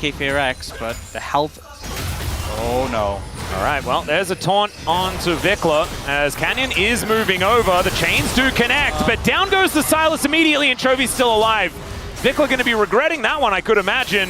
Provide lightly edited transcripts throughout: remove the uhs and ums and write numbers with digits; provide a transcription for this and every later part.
BNK FEARX, but the health... Oh no. All right, well, there's a taunt onto Vikla as Canyon is moving over. The chains do connect, but down goes the Silas immediately, and Chovy's still alive. Vikla going to be regretting that one, I could imagine.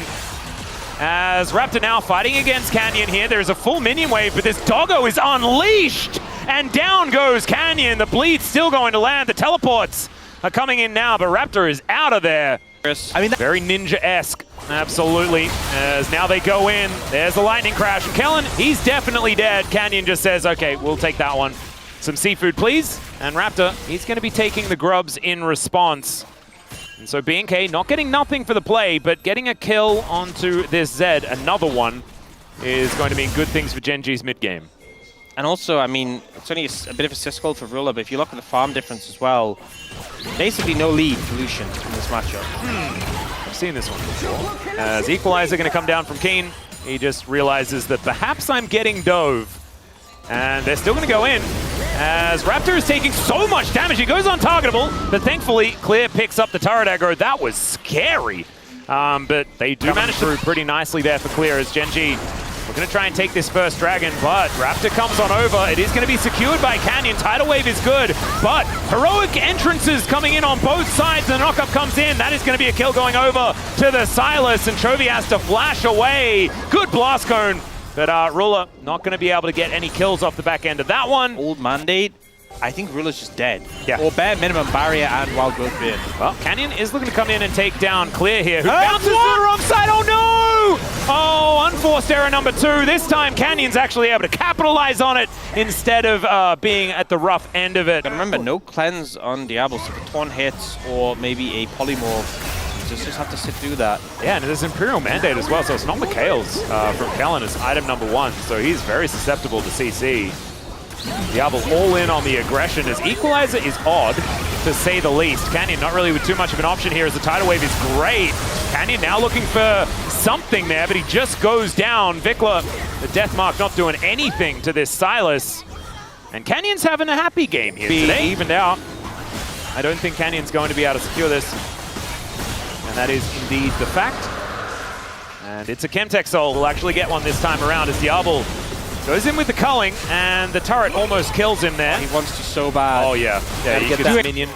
As Raptor now fighting against Canyon here. There's a full minion wave, but this doggo is unleashed! And down goes Canyon. The bleed's still going to land. The teleports are coming in now, but Raptor is out of there. I mean, very ninja-esque, absolutely. As now they go in, there's the lightning crash. And Kellen, he's definitely dead. Canyon just says, okay, we'll take that one. Some seafood, please. And Raptor, he's going to be taking the grubs in response. And so BNK not getting nothing for the play, but getting a kill onto this Zed, another one, is going to mean good things for Gen.G's mid-game. And also, I mean, it's only a bit of a syscall for Ruler, but if you look at the farm difference as well, basically no lead for Lucian in this matchup. I've seen this one before. As Equalizer going to come down from Keen, he just realizes that perhaps I'm getting dove. And they're still going to go in, as Raptor is taking so much damage. He goes untargetable, but thankfully, Clear picks up the turret aggro. That was scary. But they do manage through pretty nicely there for Clear, as Gen.G we're going to try and take this first dragon, but Raptor comes on over. It is going to be secured by Canyon. Tidal Wave is good, but heroic entrances coming in on both sides. The knockup comes in. That is going to be a kill going over to the Silas, and Chovy has to flash away. Good blast cone, but Ruler not going to be able to get any kills off the back end of that one. Old mandate. I think Ruler's just dead. Yeah. Or bare minimum barrier and wild growth beard. Well, Canyon is looking to come in and take down Clear here, who bounces to the wrong side. Oh no! Oh, unforced error number 2. This time Canyon's actually able to capitalize on it instead of being at the rough end of it. And remember, no cleanse on Diablo, so if a taunt hits or maybe a polymorph, you just have to sit through that. Yeah, and there's Imperial Mandate as well, so it's not Mikhail's from Kellen as item number 1, so he's very susceptible to CC. Diablo all in on the aggression, as Equalizer is odd, to say the least. Canyon not really with too much of an option here, as the Tidal Wave is great. Canyon now looking for something there, but he just goes down. Vikla, the Death Mark, not doing anything to this Silas. And Canyon's having a happy game here today, evened out. I don't think Canyon's going to be able to secure this. And that is indeed the fact. And it's a Chemtech Soul who'll actually get one this time around, as Diablo goes in with the culling, and the turret almost kills him there. He wants to so bad. Oh yeah, yeah, you get that minion.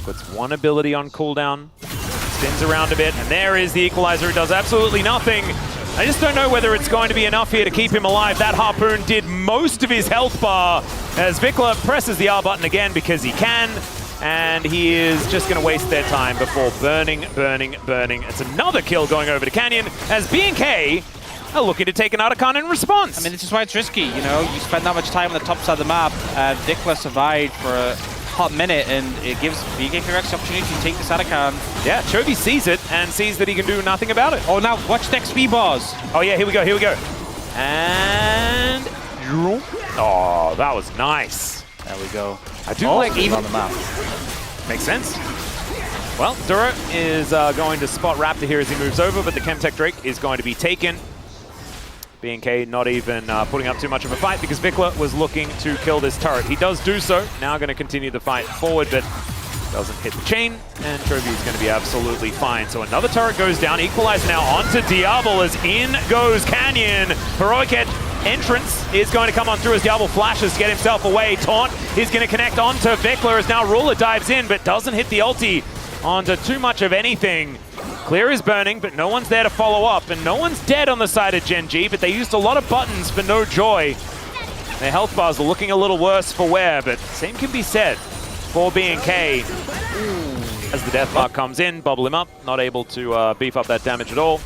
Puts one ability on cooldown, spins around a bit, and there is the Equalizer who does absolutely nothing. I just don't know whether it's going to be enough here to keep him alive. That Harpoon did most of his health bar, as Vikla presses the R button again because he can, and he is just going to waste their time before burning. It's another kill going over to Canyon, as BNK are looking to take an Archon in response. I mean, this is why it's risky, you know? You spend that much time on the top side of the map, and Vikla survived for a hot minute, and it gives BNK FEARX the opportunity to take this Archon. Yeah, Chovy sees it, and sees that he can do nothing about it. Oh, now watch the XP bars. Oh yeah, here we go. And... oh, that was nice. There we go. I do like even on the map. Makes sense. Well, Duro is going to spot Raptor here as he moves over, but the Chemtech Drake is going to be taken. BNK not even putting up too much of a fight, because Vikla was looking to kill this turret. He does do so. Now going to continue the fight forward, but doesn't hit the chain, and Chovy is going to be absolutely fine. So another turret goes down. Equalizer now onto Diablo, as in goes Canyon. Heroic entrance is going to come on through as Diablo flashes to get himself away. Taunt is going to connect onto Vikla, as now Ruler dives in, but doesn't hit the ulti onto too much of anything. Clear is burning, but no one's there to follow up, and no one's dead on the side of Gen.G, but they used a lot of buttons for no joy. Their health bars are looking a little worse for wear, but same can be said for BNK. As the Death Mark comes in, bubble him up, not able to beef up that damage at all,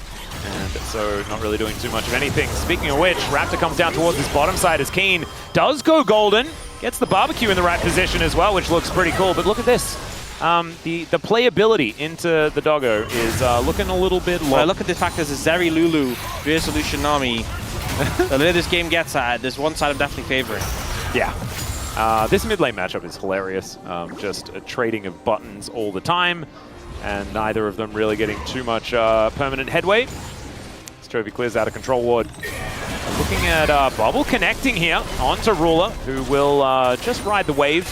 and so not really doing too much of anything. Speaking of which, Raptor comes down towards his bottom side as Keen does go golden, gets the barbecue in the right position as well, which looks pretty cool, but look at this. The playability into the doggo is looking a little bit low. Well, look at the fact there's a Zeri Lulu versus Lucianami. The later this game gets at, there's one side I'm definitely favoring. Yeah. This mid lane matchup is hilarious. Just a trading of buttons all the time, and neither of them really getting too much permanent headway. Chovy clears out a control ward. Looking at Bubble connecting here onto Ruler, who will just ride the wave.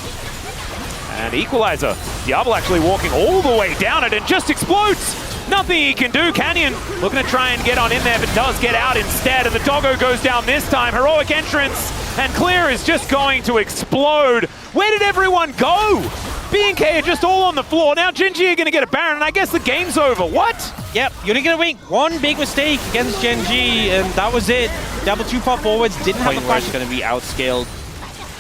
And Equalizer. Diablo actually walking all the way down it and just explodes. Nothing he can do. Canyon looking to try and get on in there, but does get out instead. And the doggo goes down this time. Heroic entrance. And Clear is just going to explode. Where did everyone go? BNK are just all on the floor. Now Gen.G are going to get a Baron, and I guess the game's over. What? Yep, you're only going to make one big mistake against Gen.G, and that was it. Double too far forwards, didn't have a flash. It's going to be outscaled,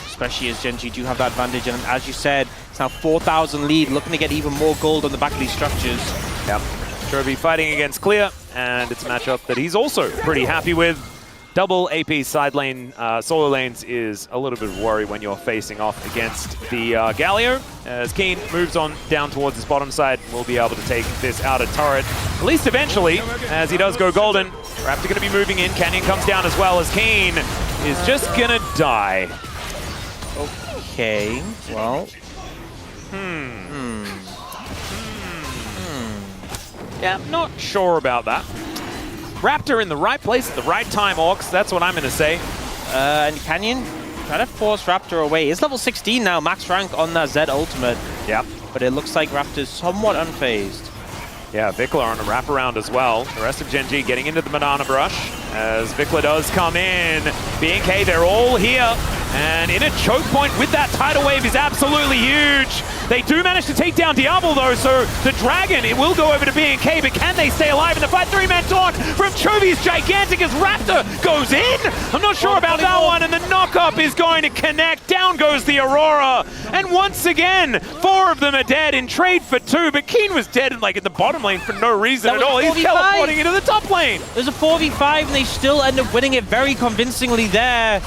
especially as Gen.G do have that advantage. And as you said, it's now 4,000 lead, looking to get even more gold on the back of these structures. Yep. Trophy fighting against Clear, and it's a matchup that he's also pretty happy with. Double AP side lane, solo lanes is a little bit of a worry when you're facing off against the Galio. As Keen moves on down towards his bottom side, we'll be able to take this outer turret, at least eventually, as he does go golden. Raptor going to be moving in, Canyon comes down as well as Keen is just going to die. Okay, well... Yeah, I'm not sure about that. Raptor in the right place at the right time, Orcs. That's what I'm going to say. And Canyon try to force Raptor away. He's level 16 now, max rank on that Z ultimate. Yep. But it looks like Raptor's somewhat unfazed. Yeah, Vikla on a wraparound as well. The rest of Gen.G getting into the banana brush as Vikla does come in. BNK, they're all here. And in a choke point with that tidal wave is absolutely huge. They do manage to take down Diablo though, so the Dragon, it will go over to BNK, but can they stay alive in the fight? 3-man taunt from Chovy's gigantic as Raptor goes in. I'm not sure about that one, and the knock-up is going to connect. Down goes the Aurora. And once again, 4 of them are dead in trade for 2, but Keen was dead in, like, at the bottom lane for no reason at all. He's teleporting into the top lane. There's a 4v5 and they still end up winning it very convincingly there.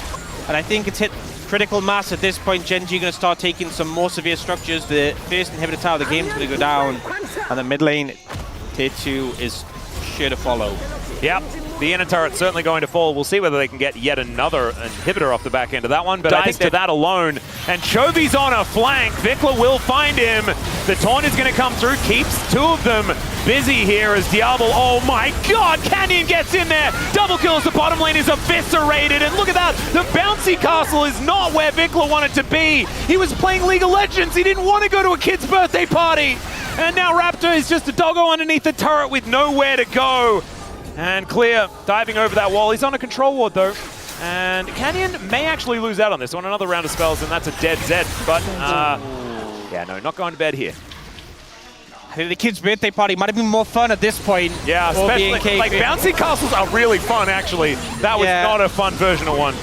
And I think it's hit critical mass at this point. Gen.G going to start taking some more severe structures. The first inhibitor tower of the game is going to go down. And the mid lane, tier 2 is sure to follow. Yep. The inner turret's certainly going to fall. We'll see whether they can get yet another inhibitor off the back end of that one, but I think to that alone. And Chovy's on a flank. Vikla will find him. The taunt is going to come through, keeps 2 of them busy here as Diablo. Oh my god, Canyon gets in there. Double kill as the bottom lane is eviscerated. And look at that, the bouncy castle is not where Vikla wanted to be. He was playing League of Legends. He didn't want to go to a kid's birthday party. And now Raptor is just a doggo underneath the turret with nowhere to go. And Clear diving over that wall. He's on a control ward though. And Canyon may actually lose out on this one. Another round of spells and that's a dead Zed. But yeah, no, not going to bed here. I think the kid's birthday party might have been more fun at this point. Yeah, especially like bouncy castles are really fun actually. That was not a fun version of one.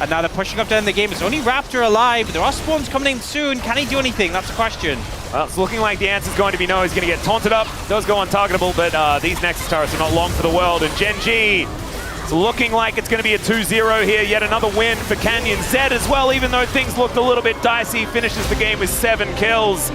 And now they're pushing up down the game. It's only Raptor alive. There are spawns coming in soon. Can he do anything? That's the question. Well, it's looking like the answer is going to be no. He's going to get taunted up. Does go untargetable, but these Nexus turrets are not long for the world. And Gen.G, it's looking like it's going to be a 2-0 here. Yet another win for Canyon. Zed as well, even though things looked a little bit dicey. Finishes the game with 7 kills.